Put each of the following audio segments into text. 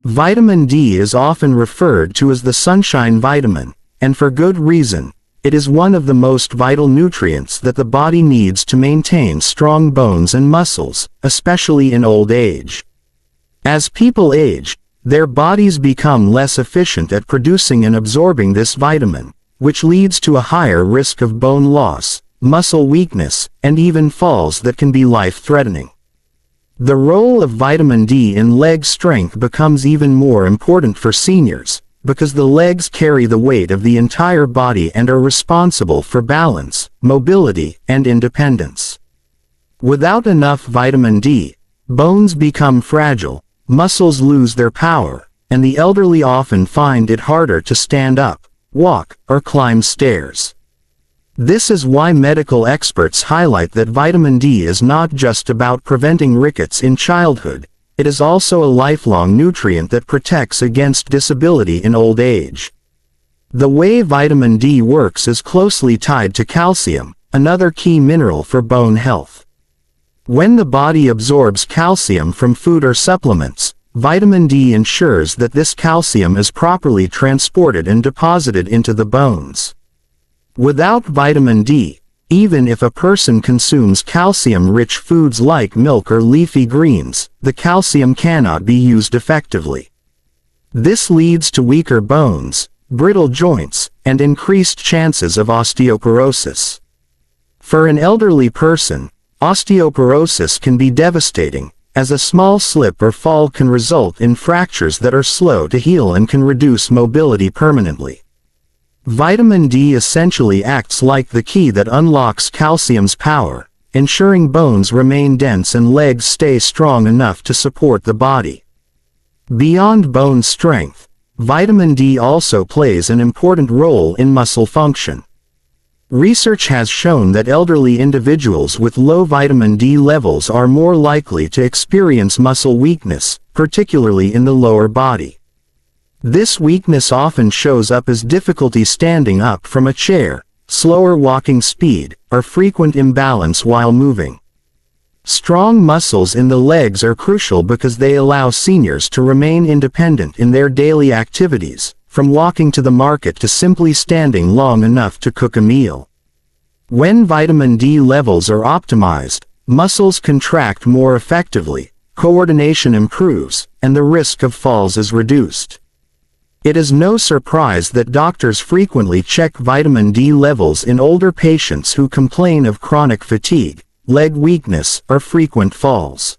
Vitamin D is often referred to as the sunshine vitamin, and for good reason. It is one of the most vital nutrients that the body needs to maintain strong bones and muscles, especially in old age. As people age, their bodies become less efficient at producing and absorbing this vitamin, which leads to a higher risk of bone loss, muscle weakness, and even falls that can be life-threatening. The role of vitamin D in leg strength becomes even more important for seniors, because the legs carry the weight of the entire body and are responsible for balance, mobility, and independence. Without enough vitamin D, bones become fragile, muscles lose their power, and the elderly often find it harder to stand up, walk, or climb stairs. This is why medical experts highlight that vitamin D is not just about preventing rickets in childhood. It is also a lifelong nutrient that protects against disability in old age. The way vitamin D works is closely tied to calcium, another key mineral for bone health. When the body absorbs calcium from food or supplements, vitamin D ensures that this calcium is properly transported and deposited into the bones. Without vitamin D, even if a person consumes calcium-rich foods like milk or leafy greens, the calcium cannot be used effectively. This leads to weaker bones, brittle joints, and increased chances of osteoporosis. For an elderly person, osteoporosis can be devastating, as a small slip or fall can result in fractures that are slow to heal and can reduce mobility permanently. Vitamin D essentially acts like the key that unlocks calcium's power, ensuring bones remain dense and legs stay strong enough to support the body. Beyond bone strength, vitamin D also plays an important role in muscle function. Research has shown that elderly individuals with low vitamin D levels are more likely to experience muscle weakness, particularly in the lower body. This weakness often shows up as difficulty standing up from a chair, slower walking speed, or frequent imbalance while moving. Strong muscles in the legs are crucial because they allow seniors to remain independent in their daily activities, from walking to the market to simply standing long enough to cook a meal. When vitamin D levels are optimized, muscles contract more effectively, coordination improves, and the risk of falls is reduced. It is no surprise that doctors frequently check vitamin D levels in older patients who complain of chronic fatigue, leg weakness, or frequent falls.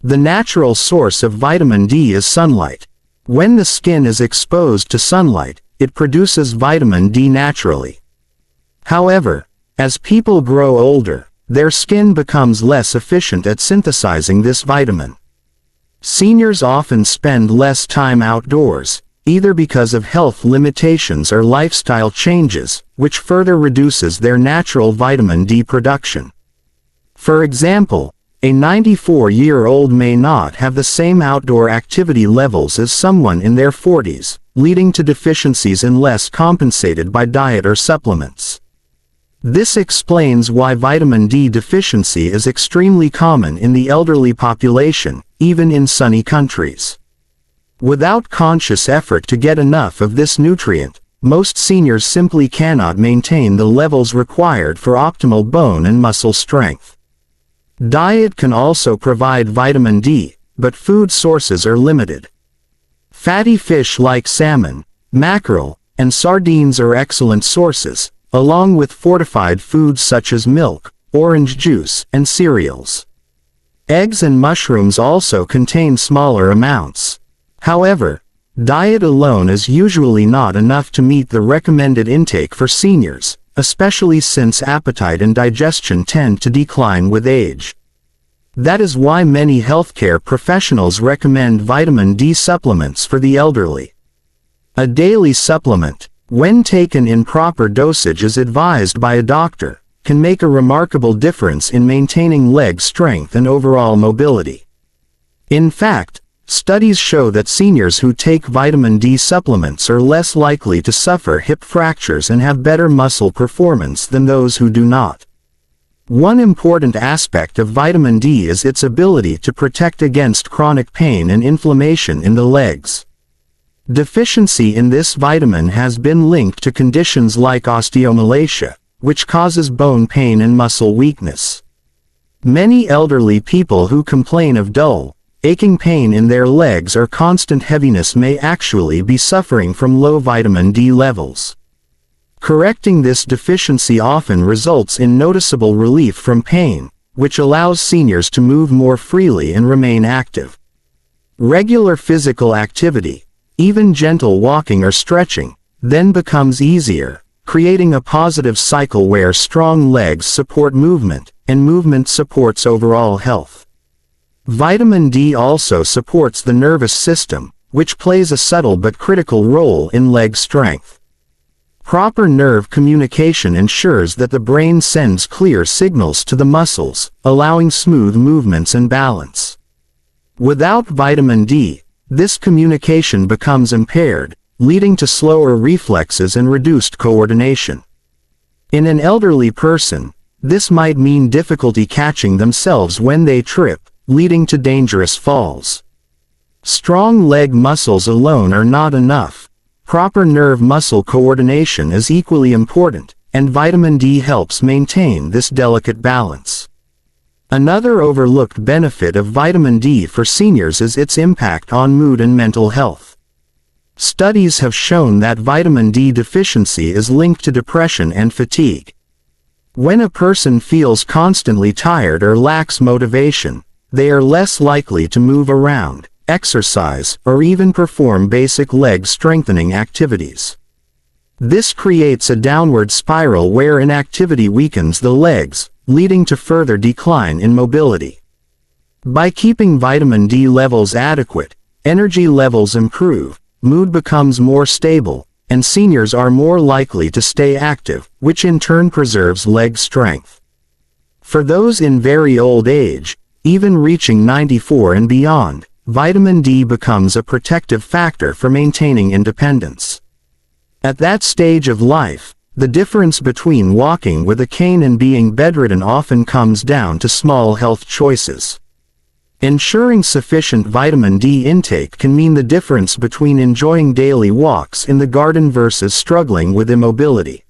The natural source of vitamin D is sunlight. When the skin is exposed to sunlight, it produces vitamin D naturally. However, as people grow older, their skin becomes less efficient at synthesizing this vitamin. Seniors often spend less time outdoors, either because of health limitations or lifestyle changes, which further reduces their natural vitamin D production. For example, a 94-year-old may not have the same outdoor activity levels as someone in their 40s, leading to deficiencies unless compensated by diet or supplements. This explains why vitamin D deficiency is extremely common in the elderly population, even in sunny countries. Without conscious effort to get enough of this nutrient, most seniors simply cannot maintain the levels required for optimal bone and muscle strength. Diet can also provide vitamin D, but food sources are limited. Fatty fish like salmon, mackerel, and sardines are excellent sources, along with fortified foods such as milk, orange juice, and cereals. Eggs and mushrooms also contain smaller amounts. However, diet alone is usually not enough to meet the recommended intake for seniors, especially since appetite and digestion tend to decline with age. That is why many healthcare professionals recommend vitamin D supplements for the elderly. A daily supplement, when taken in proper dosage as advised by a doctor, can make a remarkable difference in maintaining leg strength and overall mobility. In fact, studies show that seniors who take vitamin D supplements are less likely to suffer hip fractures and have better muscle performance than those who do not. One important aspect of vitamin D is its ability to protect against chronic pain and inflammation in the legs. Deficiency in this vitamin has been linked to conditions like osteomalacia, which causes bone pain and muscle weakness. Many elderly people who complain of dull, aching pain in their legs or constant heaviness may actually be suffering from low vitamin D levels. Correcting this deficiency often results in noticeable relief from pain, which allows seniors to move more freely and remain active. Regular physical activity, even gentle walking or stretching, then becomes easier, creating a positive cycle where strong legs support movement, and movement supports overall health. Vitamin D also supports the nervous system, which plays a subtle but critical role in leg strength. Proper nerve communication ensures that the brain sends clear signals to the muscles, allowing smooth movements and balance. Without vitamin D, this communication becomes impaired, leading to slower reflexes and reduced coordination. In an elderly person, this might mean difficulty catching themselves when they trip, leading to dangerous falls. Strong leg muscles alone are not enough. Proper nerve-muscle coordination is equally important, and vitamin D helps maintain this delicate balance. Another overlooked benefit of vitamin D for seniors is its impact on mood and mental health. Studies have shown that vitamin D deficiency is linked to depression and fatigue. When a person feels constantly tired or lacks motivation, they are less likely to move around, exercise, or even perform basic leg strengthening activities. This creates a downward spiral where inactivity weakens the legs, leading to further decline in mobility. By keeping vitamin D levels adequate, energy levels improve, mood becomes more stable, and seniors are more likely to stay active, which in turn preserves leg strength. For those in very old age, even reaching 94 and beyond, vitamin D becomes a protective factor for maintaining independence. At that stage of life, the difference between walking with a cane and being bedridden often comes down to small health choices. Ensuring sufficient vitamin D intake can mean the difference between enjoying daily walks in the garden versus struggling with immobility.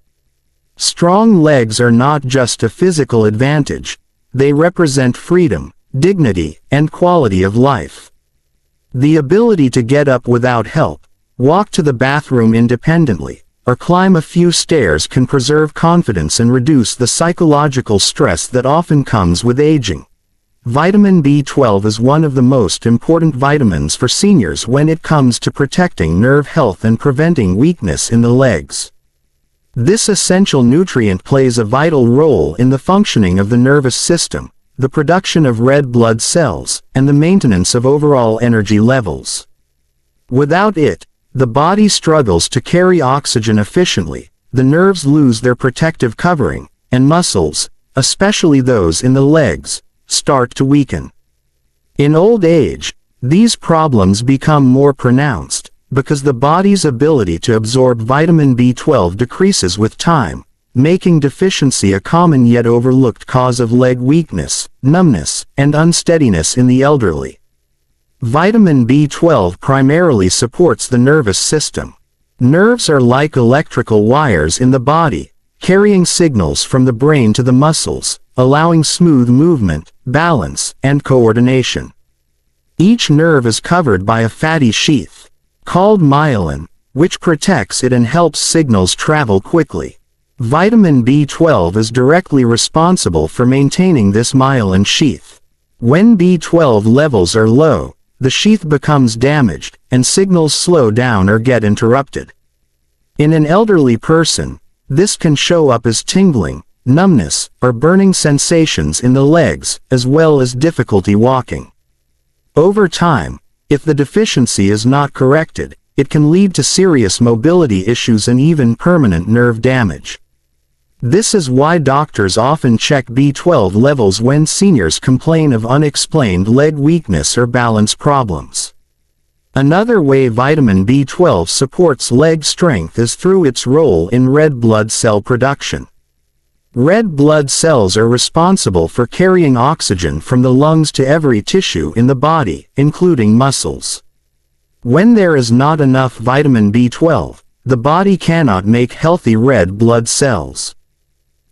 Strong legs are not just a physical advantage, they represent freedom, dignity, and quality of life. The ability to get up without help, walk to the bathroom independently, or climb a few stairs can preserve confidence and reduce the psychological stress that often comes with aging. Vitamin B12 is one of the most important vitamins for seniors when it comes to protecting nerve health and preventing weakness in the legs. This essential nutrient plays a vital role in the functioning of the nervous system, the production of red blood cells, and the maintenance of overall energy levels. Without it, the body struggles to carry oxygen efficiently, the nerves lose their protective covering, and muscles, especially those in the legs, start to weaken. In old age, these problems become more pronounced, because the body's ability to absorb vitamin B12 decreases with time, making deficiency a common yet overlooked cause of leg weakness, numbness, and unsteadiness in the elderly. Vitamin B12 primarily supports the nervous system. Nerves are like electrical wires in the body, carrying signals from the brain to the muscles, allowing smooth movement, balance, and coordination. Each nerve is covered by a fatty sheath, called myelin, which protects it and helps signals travel quickly. Vitamin B12 is directly responsible for maintaining this myelin sheath. When B12 levels are low, the sheath becomes damaged, and signals slow down or get interrupted. In an elderly person, this can show up as tingling, numbness, or burning sensations in the legs, as well as difficulty walking. Over time, if the deficiency is not corrected, it can lead to serious mobility issues and even permanent nerve damage. This is why doctors often check B12 levels when seniors complain of unexplained leg weakness or balance problems. Another way vitamin B12 supports leg strength is through its role in red blood cell production. Red blood cells are responsible for carrying oxygen from the lungs to every tissue in the body, including muscles. When there is not enough vitamin B12, the body cannot make healthy red blood cells.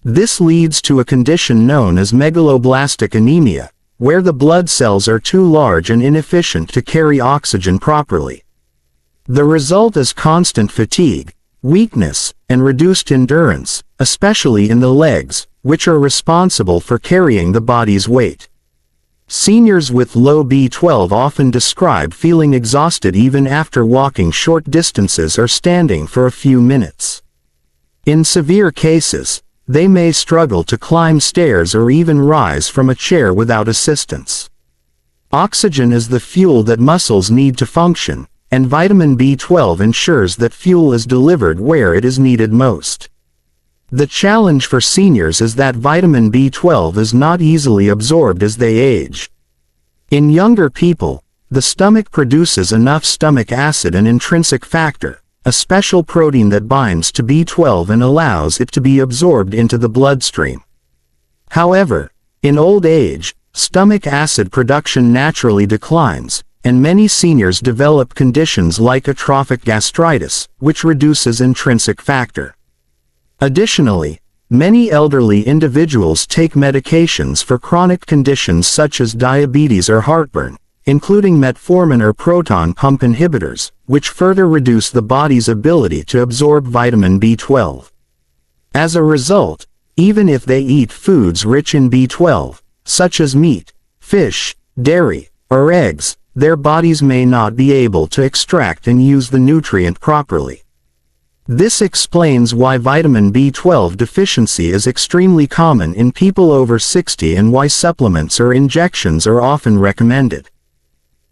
This leads to a condition known as megaloblastic anemia, where the blood cells are too large and inefficient to carry oxygen properly. The result is constant fatigue, weakness, and reduced endurance, especially in the legs, which are responsible for carrying the body's weight. Seniors with low B12 often describe feeling exhausted even after walking short distances or standing for a few minutes. In severe cases, they may struggle to climb stairs or even rise from a chair without assistance. Oxygen is the fuel that muscles need to function, and vitamin B12 ensures that fuel is delivered where it is needed most. The challenge for seniors is that vitamin B12 is not easily absorbed as they age. In younger people, the stomach produces enough stomach acid and intrinsic factor, a special protein that binds to B12 and allows it to be absorbed into the bloodstream. However, in old age, stomach acid production naturally declines, and many seniors develop conditions like atrophic gastritis, which reduces intrinsic factor. Additionally, many elderly individuals take medications for chronic conditions such as diabetes or heartburn, including metformin or proton pump inhibitors, which further reduce the body's ability to absorb vitamin B12. As a result, even if they eat foods rich in B12, such as meat, fish, dairy, or eggs, their bodies may not be able to extract and use the nutrient properly. This explains why vitamin B12 deficiency is extremely common in people over 60 and why supplements or injections are often recommended.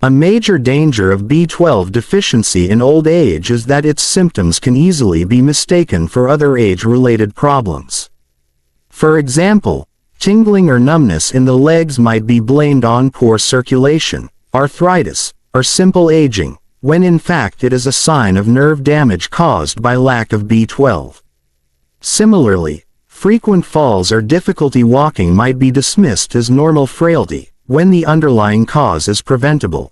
A major danger of B12 deficiency in old age is that its symptoms can easily be mistaken for other age-related problems. For example, tingling or numbness in the legs might be blamed on poor circulation, arthritis, or simple aging, when in fact it is a sign of nerve damage caused by lack of B12. Similarly, frequent falls or difficulty walking might be dismissed as normal frailty, when the underlying cause is preventable.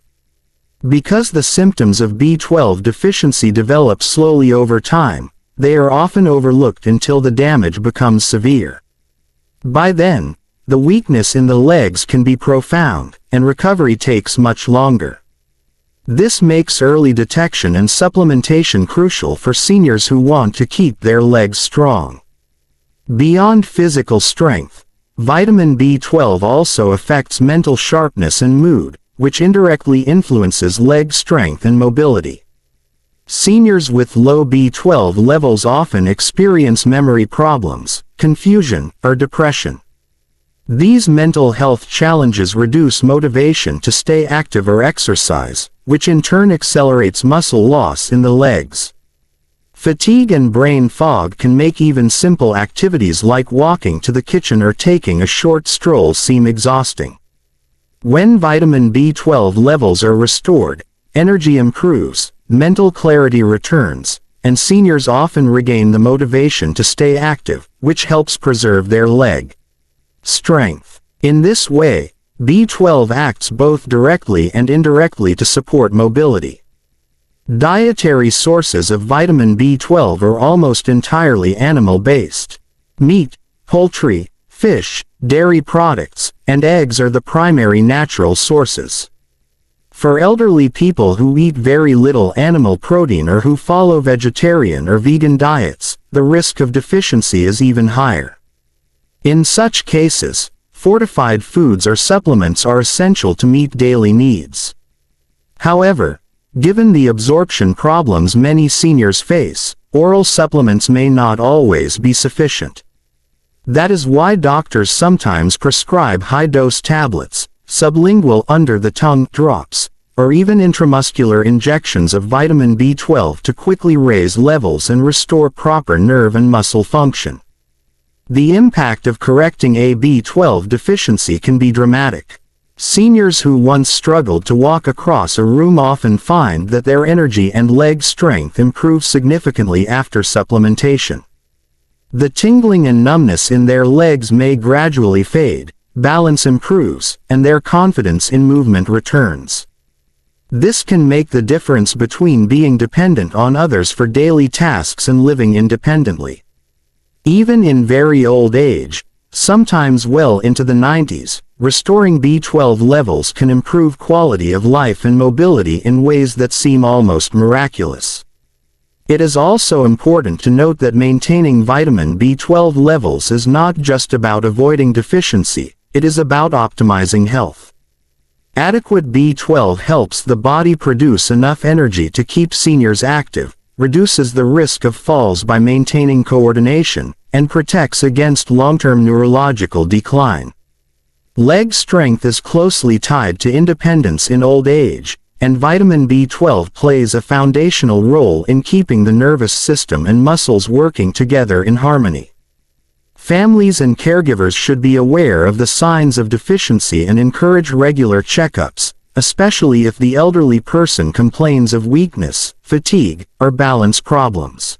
Because the symptoms of B12 deficiency develop slowly over time, they are often overlooked until the damage becomes severe. By then, the weakness in the legs can be profound, and recovery takes much longer. This makes early detection and supplementation crucial for seniors who want to keep their legs strong. Beyond physical strength, vitamin B12 also affects mental sharpness and mood, which indirectly influences leg strength and mobility. Seniors with low B12 levels often experience memory problems, confusion, or depression. These mental health challenges reduce motivation to stay active or exercise, which in turn accelerates muscle loss in the legs. Fatigue and brain fog can make even simple activities like walking to the kitchen or taking a short stroll seem exhausting. When vitamin B12 levels are restored, energy improves, mental clarity returns, and seniors often regain the motivation to stay active, which helps preserve their leg strength. In this way, B12 acts both directly and indirectly to support mobility. Dietary sources of vitamin B12 are almost entirely animal-based. Meat, poultry, fish, dairy products, and eggs are the primary natural sources. For elderly people who eat very little animal protein or who follow vegetarian or vegan diets, the risk of deficiency is even higher. In such cases, fortified foods or supplements are essential to meet daily needs. However, given the absorption problems many seniors face, oral supplements may not always be sufficient. That is why doctors sometimes prescribe high-dose tablets, sublingual under-the-tongue drops, or even intramuscular injections of vitamin B12 to quickly raise levels and restore proper nerve and muscle function. The impact of correcting a B12 deficiency can be dramatic. Seniors who once struggled to walk across a room often find that their energy and leg strength improve significantly after supplementation. The tingling and numbness in their legs may gradually fade, balance improves, and their confidence in movement returns. This can make the difference between being dependent on others for daily tasks and living independently. Even in very old age, sometimes well into the 90s, restoring B12 levels can improve quality of life and mobility in ways that seem almost miraculous. It is also important to note that maintaining vitamin B12 levels is not just about avoiding deficiency, it is about optimizing health. Adequate B12 helps the body produce enough energy to keep seniors active, reduces the risk of falls by maintaining coordination, and protects against long-term neurological decline. Leg strength is closely tied to independence in old age, and vitamin B12 plays a foundational role in keeping the nervous system and muscles working together in harmony. Families and caregivers should be aware of the signs of deficiency and encourage regular checkups, especially if the elderly person complains of weakness, fatigue, or balance problems.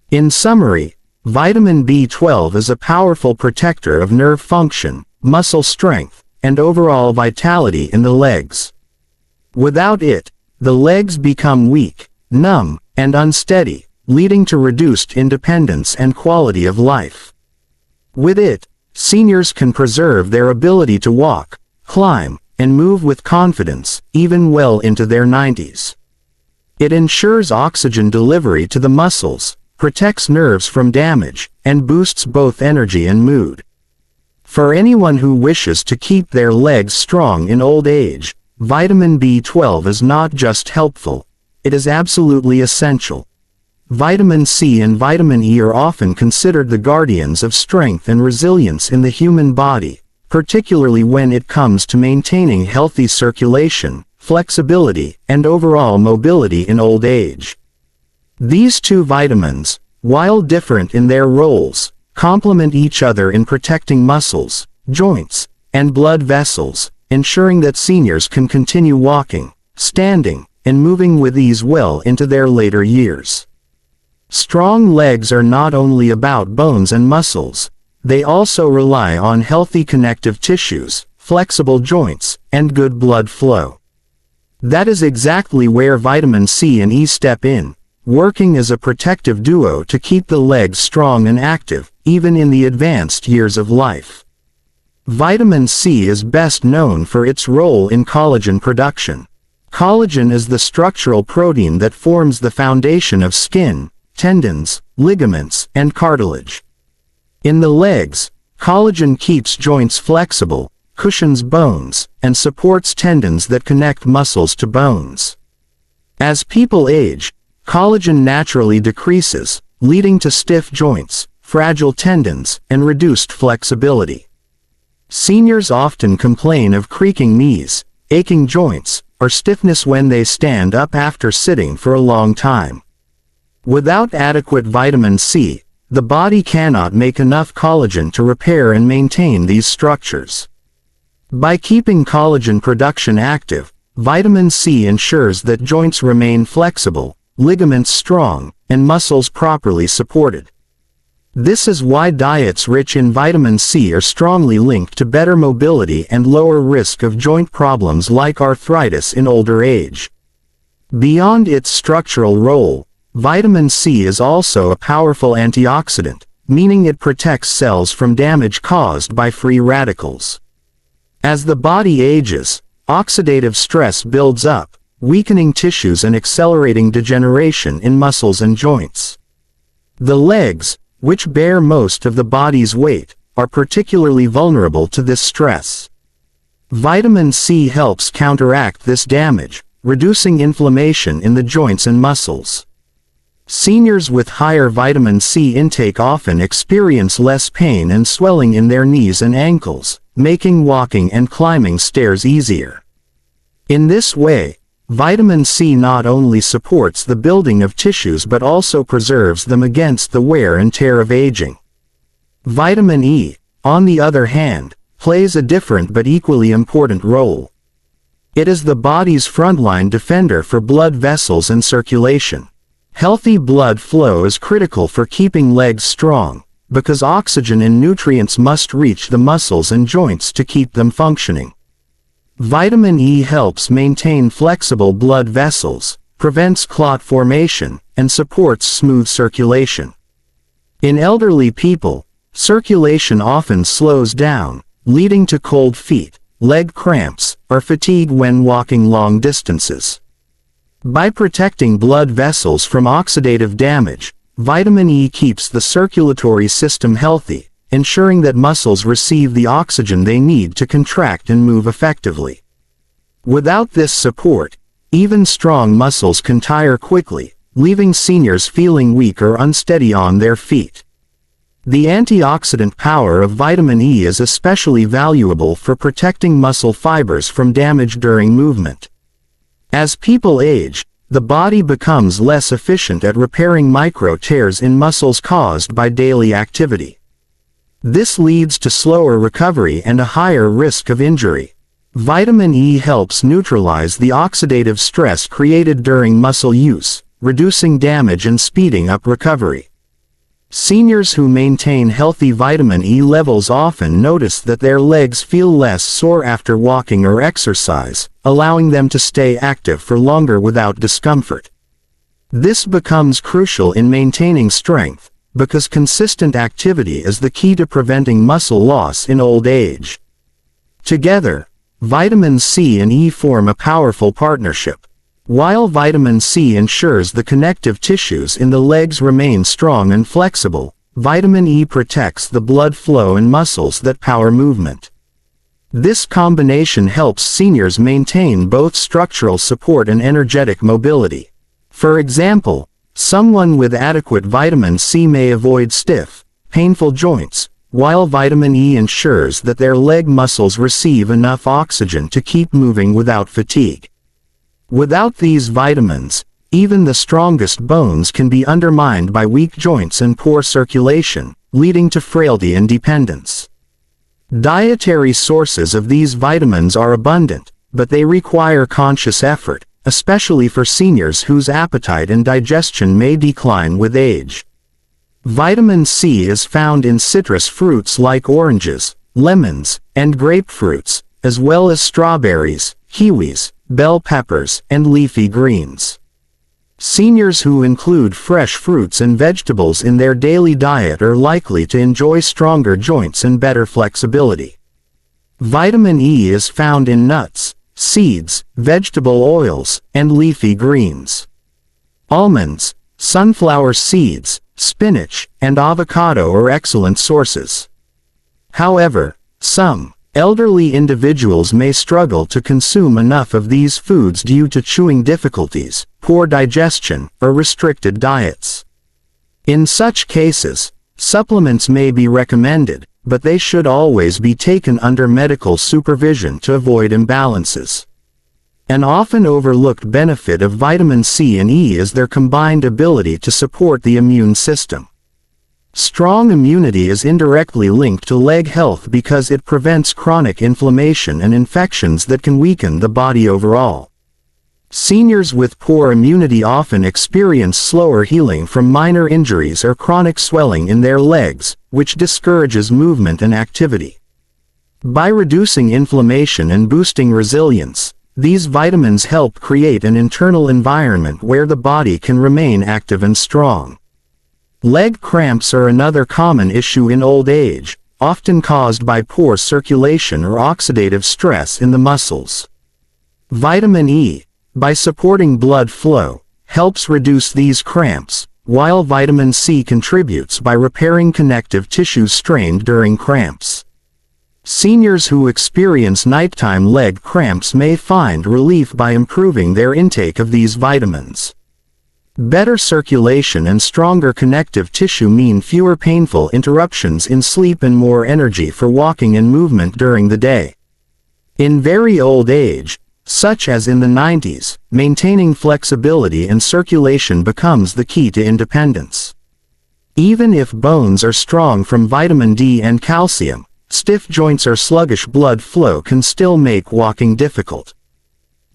In summary, vitamin B12 is a powerful protector of nerve function, muscle strength, and overall vitality in the legs. Without it, the legs become weak, numb, and unsteady, leading to reduced independence and quality of life. With it, seniors can preserve their ability to walk, climb, and move with confidence, even well into their 90s. It ensures oxygen delivery to the muscles, protects nerves from damage, and boosts both energy and mood. For anyone who wishes to keep their legs strong in old age, vitamin B12 is not just helpful, it is absolutely essential. Vitamin C and vitamin E are often considered the guardians of strength and resilience in the human body, particularly when it comes to maintaining healthy circulation, flexibility, and overall mobility in old age. These two vitamins, while different in their roles, complement each other in protecting muscles, joints, and blood vessels, ensuring that seniors can continue walking, standing, and moving with ease well into their later years. Strong legs are not only about bones and muscles, they also rely on healthy connective tissues, flexible joints, and good blood flow. That is exactly where vitamin C and E step in, working as a protective duo to keep the legs strong and active, even in the advanced years of life. Vitamin C is best known for its role in collagen production. Collagen is the structural protein that forms the foundation of skin, tendons, ligaments, and cartilage. In the legs, collagen keeps joints flexible, cushions bones, and supports tendons that connect muscles to bones. As people age, collagen naturally decreases, leading to stiff joints, fragile tendons, and reduced flexibility. Seniors often complain of creaking knees, aching joints, or stiffness when they stand up after sitting for a long time. Without adequate vitamin C, the body cannot make enough collagen to repair and maintain these structures. By keeping collagen production active, vitamin C ensures that joints remain flexible, ligaments strong, and muscles properly supported. This is why diets rich in vitamin C are strongly linked to better mobility and lower risk of joint problems like arthritis in older age. Beyond its structural role, vitamin C is also a powerful antioxidant, meaning it protects cells from damage caused by free radicals. As the body ages, oxidative stress builds up, weakening tissues and accelerating degeneration in muscles and joints. The legs, which bear most of the body's weight, are particularly vulnerable to this stress. Vitamin C helps counteract this damage, reducing inflammation in the joints and muscles. Seniors with higher vitamin C intake often experience less pain and swelling in their knees and ankles, making walking and climbing stairs easier. In this way, vitamin C not only supports the building of tissues but also preserves them against the wear and tear of aging. Vitamin E, on the other hand, plays a different but equally important role. It is the body's frontline defender for blood vessels and circulation. Healthy blood flow is critical for keeping legs strong, because oxygen and nutrients must reach the muscles and joints to keep them functioning. Vitamin E helps maintain flexible blood vessels, prevents clot formation, and supports smooth circulation. In elderly people, circulation often slows down, leading to cold feet, leg cramps, or fatigue when walking long distances. By protecting blood vessels from oxidative damage, vitamin E keeps the circulatory system healthy, ensuring that muscles receive the oxygen they need to contract and move effectively. Without this support, even strong muscles can tire quickly, leaving seniors feeling weak or unsteady on their feet. The antioxidant power of vitamin E is especially valuable for protecting muscle fibers from damage during movement. As people age, the body becomes less efficient at repairing micro tears in muscles caused by daily activity. This leads to slower recovery and a higher risk of injury. Vitamin E helps neutralize the oxidative stress created during muscle use, reducing damage and speeding up recovery. Seniors who maintain healthy vitamin E levels often notice that their legs feel less sore after walking or exercise, allowing them to stay active for longer without discomfort. This becomes crucial in maintaining strength, because consistent activity is the key to preventing muscle loss in old age. Together, vitamin C and E form a powerful partnership. While vitamin C ensures the connective tissues in the legs remain strong and flexible, vitamin E protects the blood flow and muscles that power movement. This combination helps seniors maintain both structural support and energetic mobility. For example, someone with adequate vitamin C may avoid stiff, painful joints, while vitamin E ensures that their leg muscles receive enough oxygen to keep moving without fatigue. Without these vitamins, even the strongest bones can be undermined by weak joints and poor circulation, leading to frailty and dependence. Dietary sources of these vitamins are abundant, but they require conscious effort, especially for seniors whose appetite and digestion may decline with age. Vitamin C is found in citrus fruits like oranges, lemons, and grapefruits, as well as strawberries, kiwis, bell peppers, and leafy greens. Seniors who include fresh fruits and vegetables in their daily diet are likely to enjoy stronger joints and better flexibility. Vitamin E is found in nuts, seeds, vegetable oils, and leafy greens. Almonds, sunflower seeds, spinach, and avocado are excellent sources. However, some elderly individuals may struggle to consume enough of these foods due to chewing difficulties, poor digestion, or restricted diets. In such cases, supplements may be recommended, but they should always be taken under medical supervision to avoid imbalances. An often overlooked benefit of vitamin C and E is their combined ability to support the immune system. Strong immunity is indirectly linked to leg health because it prevents chronic inflammation and infections that can weaken the body overall. Seniors with poor immunity often experience slower healing from minor injuries or chronic swelling in their legs, which discourages movement and activity. By reducing inflammation and boosting resilience, these vitamins help create an internal environment where the body can remain active and strong. Leg cramps are another common issue in old age, often caused by poor circulation or oxidative stress in the muscles. Vitamin E, by supporting blood flow, helps reduce these cramps, while vitamin C contributes by repairing connective tissues strained during cramps. Seniors who experience nighttime leg cramps may find relief by improving their intake of these vitamins. Better circulation and stronger connective tissue mean fewer painful interruptions in sleep and more energy for walking and movement during the day. In very old age, such as in the 90s, maintaining flexibility and circulation becomes the key to independence. Even if bones are strong from vitamin D and calcium, stiff joints or sluggish blood flow can still make walking difficult.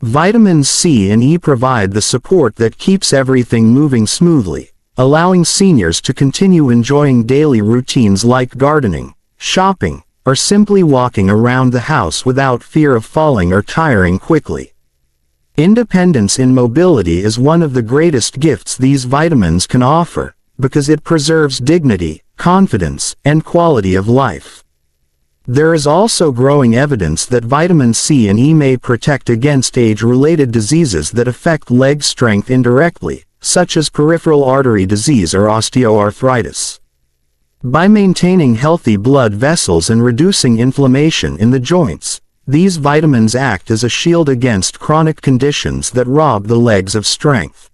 Vitamins C and E provide the support that keeps everything moving smoothly, allowing seniors to continue enjoying daily routines like gardening, shopping, or simply walking around the house without fear of falling or tiring quickly. Independence in mobility is one of the greatest gifts these vitamins can offer, because it preserves dignity, confidence, and quality of life. There is also growing evidence that vitamin C and E may protect against age-related diseases that affect leg strength indirectly, such as peripheral artery disease or osteoarthritis. By maintaining healthy blood vessels and reducing inflammation in the joints, these vitamins act as a shield against chronic conditions that rob the legs of strength.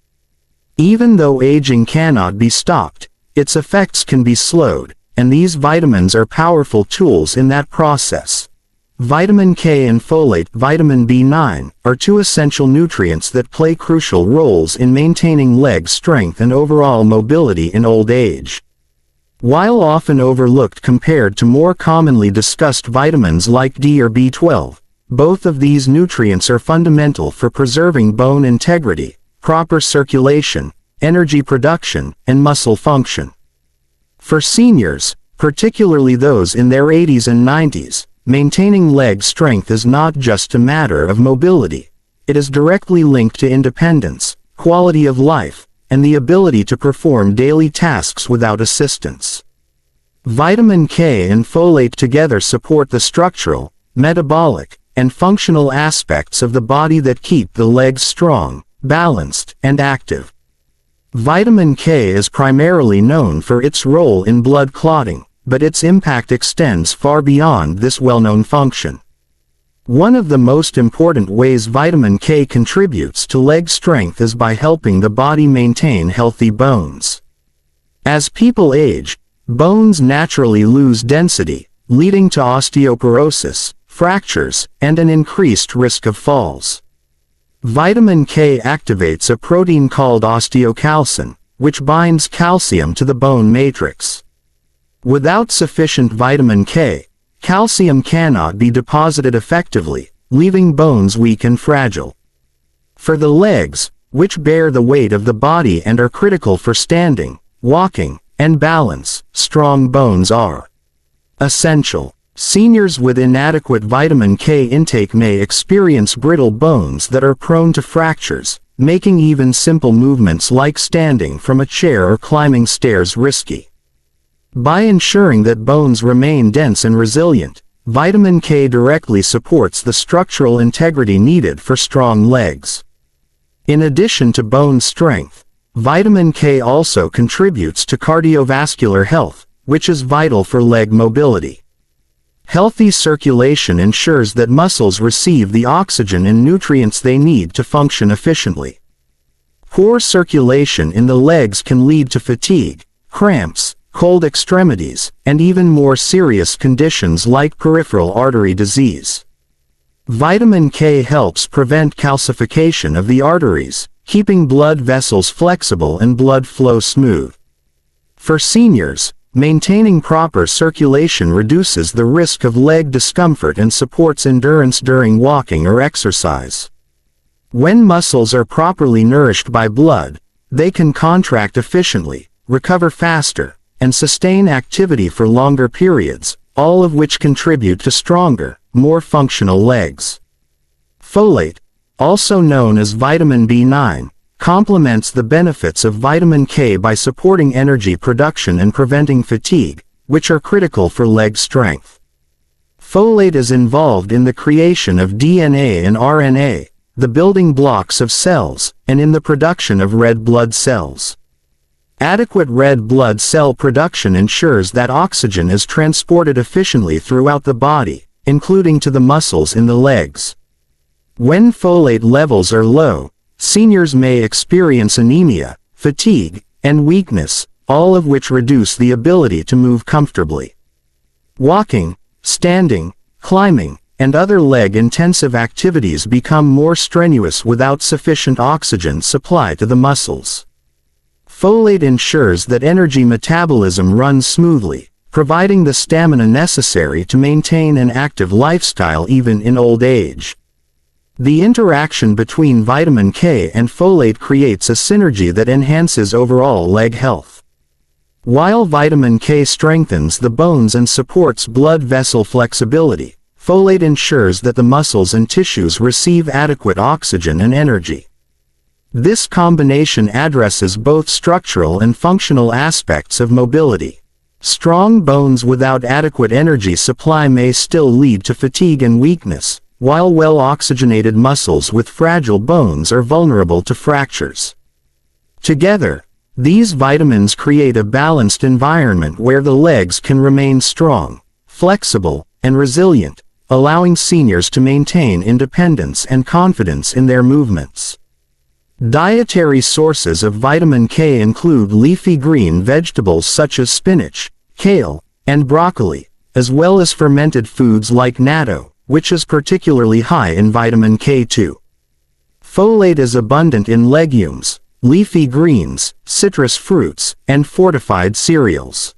Even though aging cannot be stopped, its effects can be slowed, and these vitamins are powerful tools in that process. Vitamin K and folate, vitamin B9, are two essential nutrients that play crucial roles in maintaining leg strength and overall mobility in old age. While often overlooked compared to more commonly discussed vitamins like D or B12, both of these nutrients are fundamental for preserving bone integrity, proper circulation, energy production, and muscle function. For seniors, particularly those in their 80s and 90s, maintaining leg strength is not just a matter of mobility. It is directly linked to independence, quality of life, and the ability to perform daily tasks without assistance. Vitamin K and folate together support the structural, metabolic, and functional aspects of the body that keep the legs strong, balanced, and active. Vitamin K is primarily known for its role in blood clotting, but its impact extends far beyond this well-known function. One of the most important ways vitamin K contributes to leg strength is by helping the body maintain healthy bones. As people age, bones naturally lose density, leading to osteoporosis, fractures, and an increased risk of falls. Vitamin K activates a protein called osteocalcin, which binds calcium to the bone matrix. Without sufficient vitamin K, calcium cannot be deposited effectively, leaving bones weak and fragile. For the legs, which bear the weight of the body and are critical for standing, walking, and balance, strong bones are essential. Seniors with inadequate vitamin K intake may experience brittle bones that are prone to fractures, making even simple movements like standing from a chair or climbing stairs risky. By ensuring that bones remain dense and resilient, vitamin K directly supports the structural integrity needed for strong legs. In addition to bone strength, vitamin K also contributes to cardiovascular health, which is vital for leg mobility. Healthy circulation ensures that muscles receive the oxygen and nutrients they need to function efficiently. Poor circulation in the legs can lead to fatigue, cramps, cold extremities, and even more serious conditions like peripheral artery disease. Vitamin K helps prevent calcification of the arteries, keeping blood vessels flexible and blood flow smooth. For seniors, maintaining proper circulation reduces the risk of leg discomfort and supports endurance during walking or exercise. When muscles are properly nourished by blood, they can contract efficiently, recover faster, and sustain activity for longer periods, all of which contribute to stronger, more functional legs. Folate, also known as vitamin B9, complements the benefits of vitamin K by supporting energy production and preventing fatigue, which are critical for leg strength. Folate is involved in the creation of DNA and RNA, the building blocks of cells, and in the production of red blood cells. Adequate red blood cell production ensures that oxygen is transported efficiently throughout the body, including to the muscles in the legs. When folate levels are low, seniors may experience anemia, fatigue, and weakness, all of which reduce the ability to move comfortably. Walking, standing, climbing, and other leg-intensive activities become more strenuous without sufficient oxygen supply to the muscles. Folate ensures that energy metabolism runs smoothly, providing the stamina necessary to maintain an active lifestyle even in old age. The interaction between vitamin K and folate creates a synergy that enhances overall leg health. While vitamin K strengthens the bones and supports blood vessel flexibility, folate ensures that the muscles and tissues receive adequate oxygen and energy. This combination addresses both structural and functional aspects of mobility. Strong bones without adequate energy supply may still lead to fatigue and weakness, while well-oxygenated muscles with fragile bones are vulnerable to fractures. Together, these vitamins create a balanced environment where the legs can remain strong, flexible, and resilient, allowing seniors to maintain independence and confidence in their movements. Dietary sources of vitamin K include leafy green vegetables such as spinach, kale, and broccoli, as well as fermented foods like natto, which is particularly high in vitamin K2. Folate is abundant in legumes, leafy greens, citrus fruits, and fortified cereals.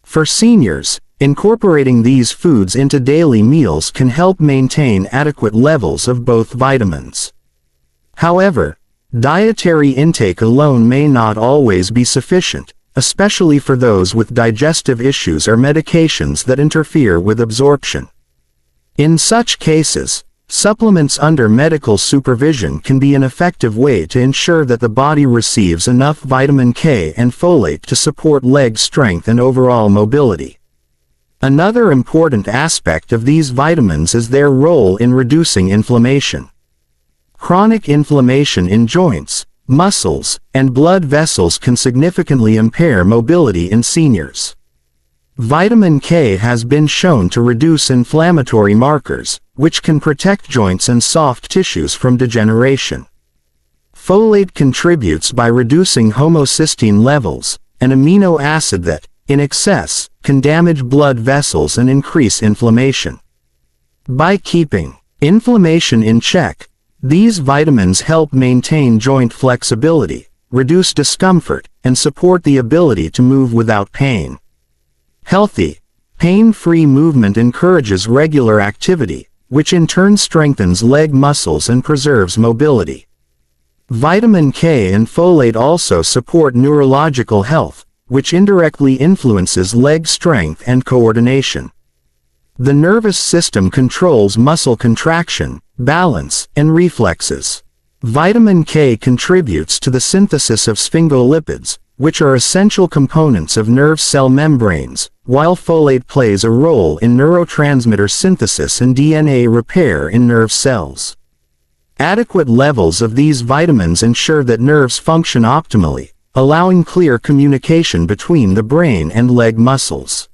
For seniors, incorporating these foods into daily meals can help maintain adequate levels of both vitamins. However, dietary intake alone may not always be sufficient, especially for those with digestive issues or medications that interfere with absorption. In such cases, supplements under medical supervision can be an effective way to ensure that the body receives enough vitamin K and folate to support leg strength and overall mobility. Another important aspect of these vitamins is their role in reducing inflammation. Chronic inflammation in joints, muscles, and blood vessels can significantly impair mobility in seniors. Vitamin K has been shown to reduce inflammatory markers, which can protect joints and soft tissues from degeneration. Folate contributes by reducing homocysteine levels, an amino acid that, in excess, can damage blood vessels and increase inflammation. By keeping inflammation in check, these vitamins help maintain joint flexibility, reduce discomfort, and support the ability to move without pain. Healthy, pain-free movement encourages regular activity, which in turn strengthens leg muscles and preserves mobility. Vitamin K and folate also support neurological health, which indirectly influences leg strength and coordination. The nervous system controls muscle contraction, balance, and reflexes. Vitamin K contributes to the synthesis of sphingolipids, which are essential components of nerve cell membranes, while folate plays a role in neurotransmitter synthesis and DNA repair in nerve cells. Adequate levels of these vitamins ensure that nerves function optimally, allowing clear communication between the brain and leg muscles.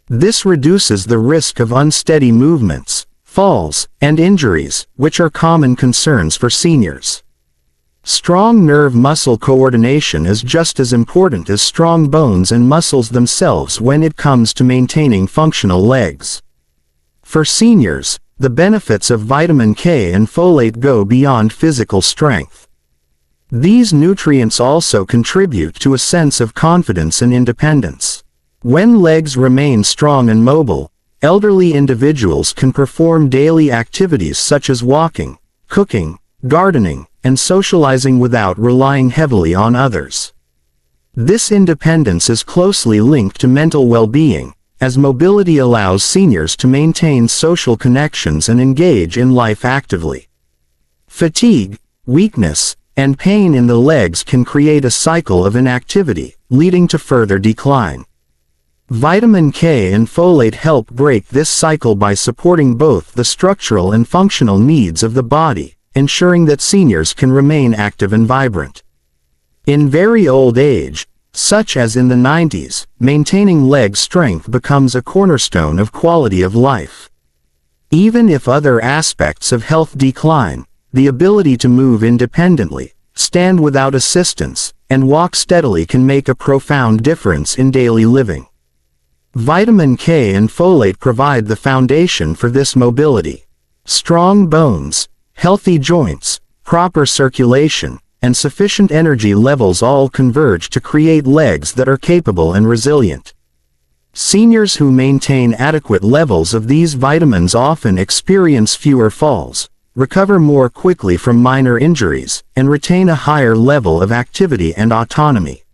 This reduces the risk of unsteady movements, falls, and injuries, which are common concerns for seniors. Strong nerve-muscle coordination is just as important as strong bones and muscles themselves when it comes to maintaining functional legs. For seniors, the benefits of vitamin K and folate go beyond physical strength. These nutrients also contribute to a sense of confidence and independence. When legs remain strong and mobile, elderly individuals can perform daily activities such as walking, cooking, gardening, and socializing without relying heavily on others. This independence is closely linked to mental well-being, as mobility allows seniors to maintain social connections and engage in life actively. Fatigue, weakness, and pain in the legs can create a cycle of inactivity, leading to further decline. Vitamin K and folate help break this cycle by supporting both the structural and functional needs of the body, ensuring that seniors can remain active and vibrant. In very old age, such as in the 90s, maintaining leg strength becomes a cornerstone of quality of life. Even if other aspects of health decline, the ability to move independently, stand without assistance, and walk steadily can make a profound difference in daily living. Vitamin K and folate provide the foundation for this mobility. Strong bones, healthy joints, proper circulation, and sufficient energy levels all converge to create legs that are capable and resilient. Seniors who maintain adequate levels of these vitamins often experience fewer falls, recover more quickly from minor injuries, and retain a higher level of activity and autonomy.